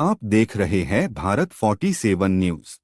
आप देख रहे हैं भारत 47 न्यूज।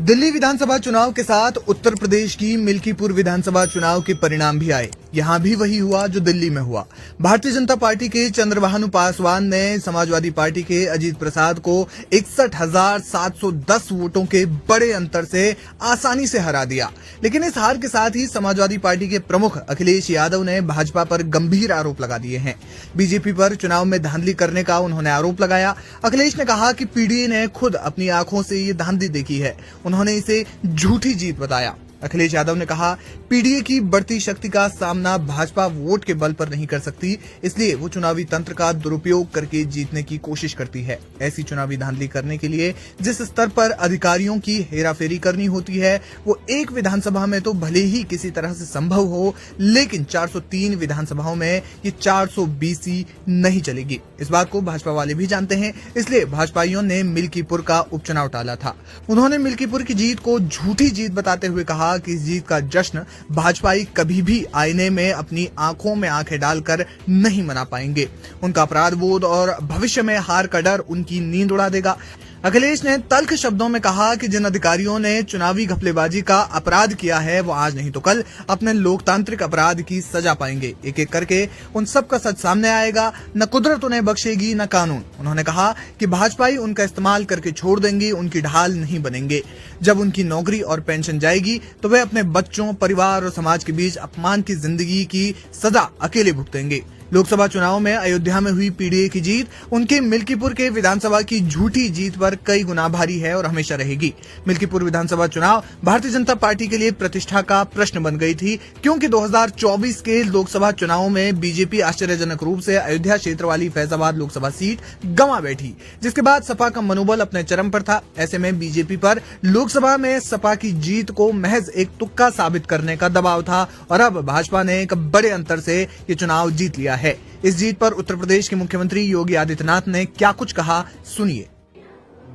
दिल्ली विधानसभा चुनाव के साथ उत्तर प्रदेश की मिल्कीपुर विधानसभा चुनाव के परिणाम भी आए। यहां भी वही हुआ जो दिल्ली में हुआ। भारतीय जनता पार्टी के चंद्रभानु पासवान ने समाजवादी पार्टी के अजीत प्रसाद को 61,710 वोटों के बड़े अंतर से आसानी से हरा दिया। लेकिन इस हार के साथ ही समाजवादी पार्टी के प्रमुख अखिलेश यादव ने भाजपा पर गंभीर आरोप लगा दिए हैं। बीजेपी पर चुनाव में धांधली करने का उन्होंने आरोप लगाया। अखिलेश ने कहा कि पीडीए ने खुद अपनी आंखों से ये धांधली देखी है। उन्होंने इसे झूठी जीत बताया। अखिलेश यादव ने कहा, पीडीए की बढ़ती शक्ति का सामना भाजपा वोट के बल पर नहीं कर सकती, इसलिए वो चुनावी तंत्र का दुरुपयोग करके जीतने की कोशिश करती है। ऐसी चुनावी धांधली करने के लिए जिस स्तर पर अधिकारियों की हेराफेरी करनी होती है, वो एक विधानसभा में तो भले ही किसी तरह से संभव हो, लेकिन 403 विधानसभाओं में ये 420 नहीं चलेगी। इस बात को भाजपा वाले भी जानते हैं, इसलिए भाजपाइयों ने मिल्कीपुर का उपचुनाव टाला था। उन्होंने मिल्कीपुर की जीत को झूठी जीत बताते हुए कहा कि इस जीत का जश्न भाजपाई कभी भी आईने में अपनी आंखों में आंखें डालकर नहीं मना पाएंगे। उनका अपराध बोध और भविष्य में हार का डर उनकी नींद उड़ा देगा। अखिलेश ने तल्ख शब्दों में कहा कि जिन अधिकारियों ने चुनावी घपलेबाजी का अपराध किया है, वो आज नहीं तो कल अपने लोकतांत्रिक अपराध की सजा पाएंगे। एक एक करके उन सब का सच सामने आएगा। न कुदरत उन्हें बख्शेगी न कानून। उन्होंने कहा कि भाजपाई उनका इस्तेमाल करके छोड़ देंगे, उनकी ढाल नहीं बनेंगे। जब उनकी नौकरी और पेंशन जाएगी तो वे अपने बच्चों, परिवार और समाज के बीच अपमान की जिंदगी की सजा अकेले भुगतेंगे। लोकसभा चुनाव में अयोध्या में हुई पीडीए की जीत उनके मिल्कीपुर के विधानसभा की झूठी जीत पर कई गुना भारी है और हमेशा रहेगी। मिल्कीपुर विधानसभा चुनाव भारतीय जनता पार्टी के लिए प्रतिष्ठा का प्रश्न बन गई थी, क्योंकि 2024 के लोकसभा चुनाव में बीजेपी आश्चर्यजनक रूप से अयोध्या क्षेत्र वाली फैजाबाद लोकसभा सीट गंवा बैठी, जिसके बाद सपा का मनोबल अपने चरम पर था। ऐसे में बीजेपी पर लोकसभा में सपा की जीत को महज एक तुक्का साबित करने का दबाव था और अब भाजपा ने एक बड़े अंतर से ये चुनाव जीत लिया है। इस जीत पर उत्तर प्रदेश के मुख्यमंत्री योगी आदित्यनाथ ने क्या कुछ कहा, सुनिए।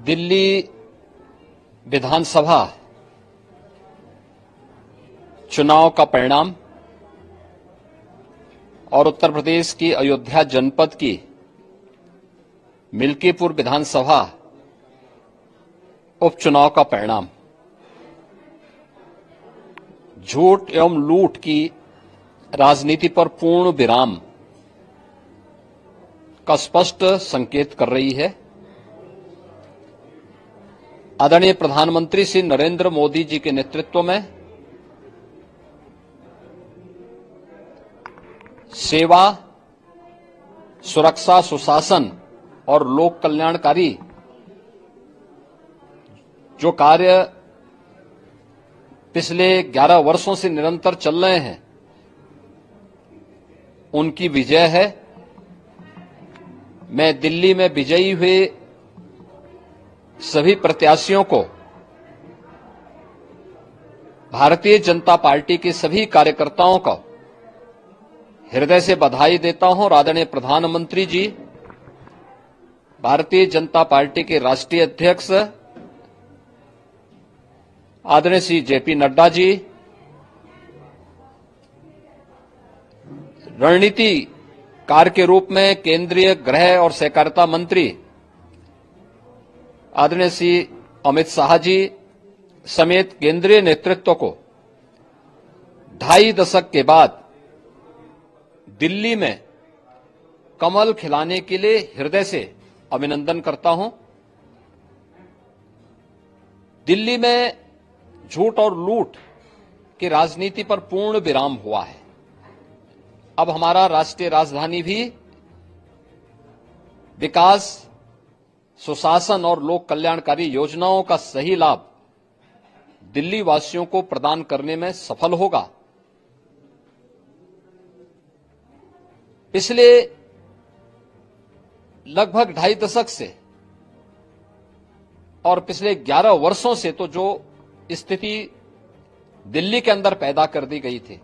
दिल्ली विधानसभा चुनाव का परिणाम और उत्तर प्रदेश की अयोध्या जनपद की मिल्कीपुर विधानसभा उपचुनाव का परिणाम झूठ एवं लूट की राजनीति पर पूर्ण विराम का स्पष्ट संकेत कर रही है। आदरणीय प्रधानमंत्री श्री नरेंद्र मोदी जी के नेतृत्व में सेवा, सुरक्षा, सुशासन और लोक कल्याणकारी जो कार्य पिछले 11 वर्षों से निरंतर चल रहे हैं, उनकी विजय है। मैं दिल्ली में विजयी हुए सभी प्रत्याशियों को, भारतीय जनता पार्टी के सभी कार्यकर्ताओं को हृदय से बधाई देता हूं और आदरणीय प्रधानमंत्री जी, भारतीय जनता पार्टी के राष्ट्रीय अध्यक्ष आदरणीय श्री जेपी नड्डा जी, रणनीतिकार के रूप में केंद्रीय गृह और सहकारिता मंत्री आदरणीय श्री अमित शाह जी समेत केंद्रीय नेतृत्व को 2.5 दशक के बाद दिल्ली में कमल खिलाने के लिए हृदय से अभिनंदन करता हूं। दिल्ली में झूठ और लूट की राजनीति पर पूर्ण विराम हुआ है। अब हमारा राष्ट्रीय राजधानी भी विकास, सुशासन और लोक कल्याणकारी योजनाओं का सही लाभ दिल्ली वासियों को प्रदान करने में सफल होगा। पिछले लगभग 2.5 दशक से और पिछले 11 वर्षों से तो जो स्थिति दिल्ली के अंदर पैदा कर दी गई थी,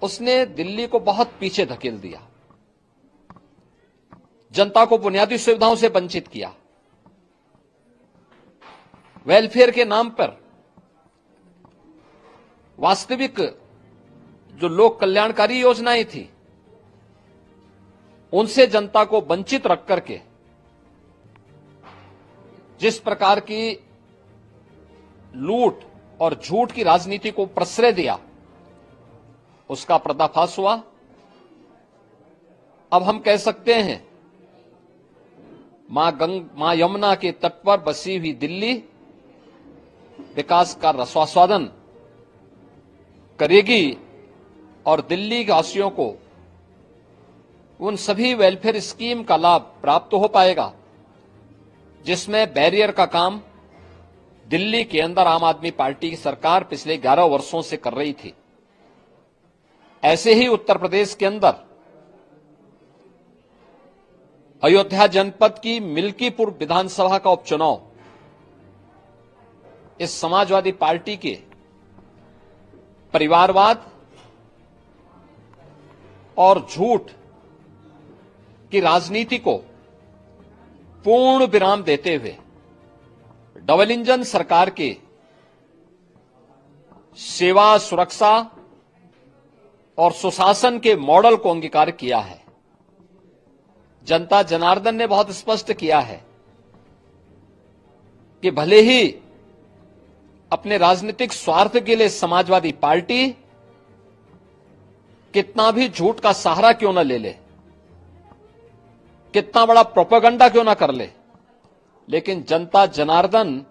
उसने दिल्ली को बहुत पीछे धकेल दिया, जनता को बुनियादी सुविधाओं से वंचित किया। वेलफेयर के नाम पर वास्तविक जो लोक कल्याणकारी योजनाएं थी उनसे जनता को वंचित रख करके जिस प्रकार की लूट और झूठ की राजनीति को प्रश्रय दिया, उसका पर्दाफाश हुआ। अब हम कह सकते हैं मां यमुना के तट पर बसी हुई दिल्ली विकास का रसास्वादन करेगी और दिल्ली वासियों को उन सभी वेलफेयर स्कीम का लाभ प्राप्त हो पाएगा जिसमें बैरियर का काम दिल्ली के अंदर आम आदमी पार्टी की सरकार पिछले 11 वर्षों से कर रही थी। ऐसे ही उत्तर प्रदेश के अंदर अयोध्या जनपद की मिल्कीपुर विधानसभा का उपचुनाव इस समाजवादी पार्टी के परिवारवाद और झूठ की राजनीति को पूर्ण विराम देते हुए डबल इंजन सरकार के सेवा, सुरक्षा और सुशासन के मॉडल को अंगीकार किया है। जनता जनार्दन ने बहुत स्पष्ट किया है कि भले ही अपने राजनीतिक स्वार्थ के लिए समाजवादी पार्टी कितना भी झूठ का सहारा क्यों न ले ले, कितना बड़ा प्रोपेगेंडा क्यों ना कर ले, लेकिन जनता जनार्दन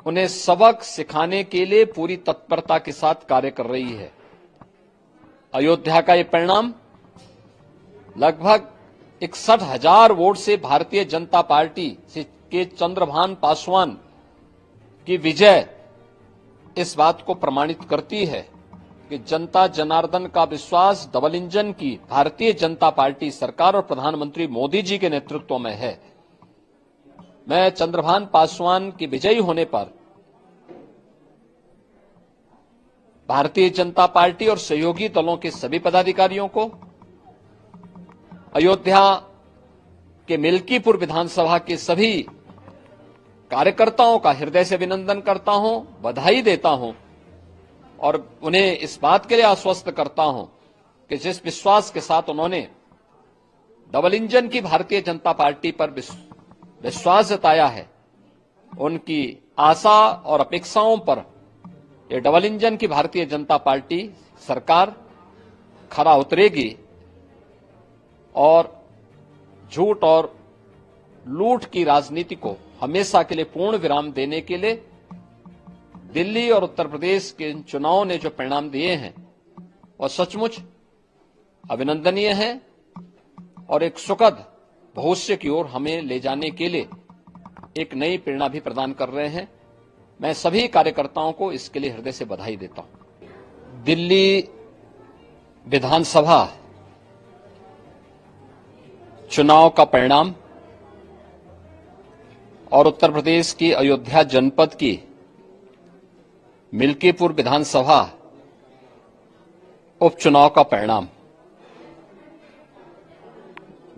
उन्हें सबक सिखाने के लिए पूरी तत्परता के साथ कार्य कर रही है। अयोध्या का ये परिणाम लगभग 61,000 वोट से भारतीय जनता पार्टी के चंद्रभान पासवान की विजय इस बात को प्रमाणित करती है कि जनता जनार्दन का विश्वास डबल इंजन की भारतीय जनता पार्टी सरकार और प्रधानमंत्री मोदी जी के नेतृत्व में है। मैं चंद्रभान पासवान की विजयी होने पर भारतीय जनता पार्टी और सहयोगी दलों के सभी पदाधिकारियों को, अयोध्या के मिल्कीपुर विधानसभा के सभी कार्यकर्ताओं का हृदय से अभिनंदन करता हूं, बधाई देता हूं और उन्हें इस बात के लिए आश्वस्त करता हूं कि जिस विश्वास के साथ उन्होंने डबल इंजन की भारतीय जनता पार्टी पर विश्वास जताया है, उनकी आशा और अपेक्षाओं पर ये डबल इंजन की भारतीय जनता पार्टी सरकार खरा उतरेगी और झूठ और लूट की राजनीति को हमेशा के लिए पूर्ण विराम देने के लिए दिल्ली और उत्तर प्रदेश के इन चुनावों ने जो परिणाम दिए हैं वह सचमुच अभिनंदनीय है और एक सुखद भविष्य की ओर हमें ले जाने के लिए एक नई प्रेरणा भी प्रदान कर रहे हैं। मैं सभी कार्यकर्ताओं को इसके लिए हृदय से बधाई देता हूं। दिल्ली विधानसभा चुनाव का परिणाम और उत्तर प्रदेश की अयोध्या जनपद की मिल्कीपुर विधानसभा उपचुनाव का परिणाम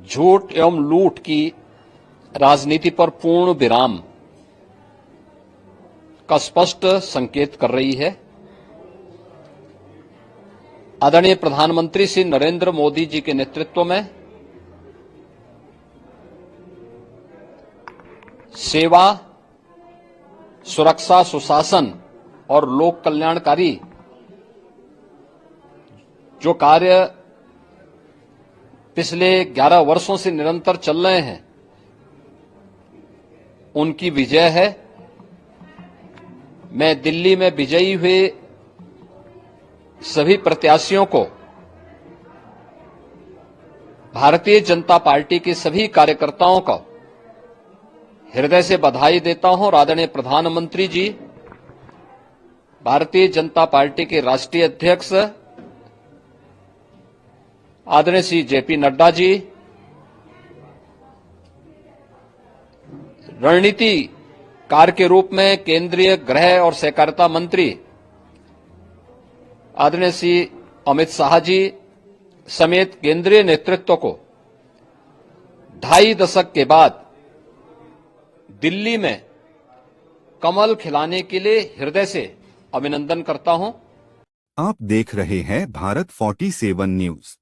झूठ एवं लूट की राजनीति पर पूर्ण विराम का स्पष्ट संकेत कर रही है। आदरणीय प्रधानमंत्री श्री नरेंद्र मोदी जी के नेतृत्व में सेवा, सुरक्षा, सुशासन और लोक कल्याणकारी जो कार्य पिछले 11 वर्षों से निरंतर चल रहे हैं, उनकी विजय है। मैं दिल्ली में विजयी हुए सभी प्रत्याशियों को, भारतीय जनता पार्टी के सभी कार्यकर्ताओं को हृदय से बधाई देता हूं और आदरणीय प्रधानमंत्री जी, भारतीय जनता पार्टी के राष्ट्रीय अध्यक्ष आदरणीय श्री जेपी नड्डा जी, रणनीतिकार के रूप में केंद्रीय गृह और सहकारिता मंत्री आदरणीय श्री अमित शाह जी समेत केंद्रीय नेतृत्व को 2.5 दशक के बाद दिल्ली में कमल खिलाने के लिए हृदय से अभिनंदन करता हूं। आप देख रहे हैं भारत 47 न्यूज।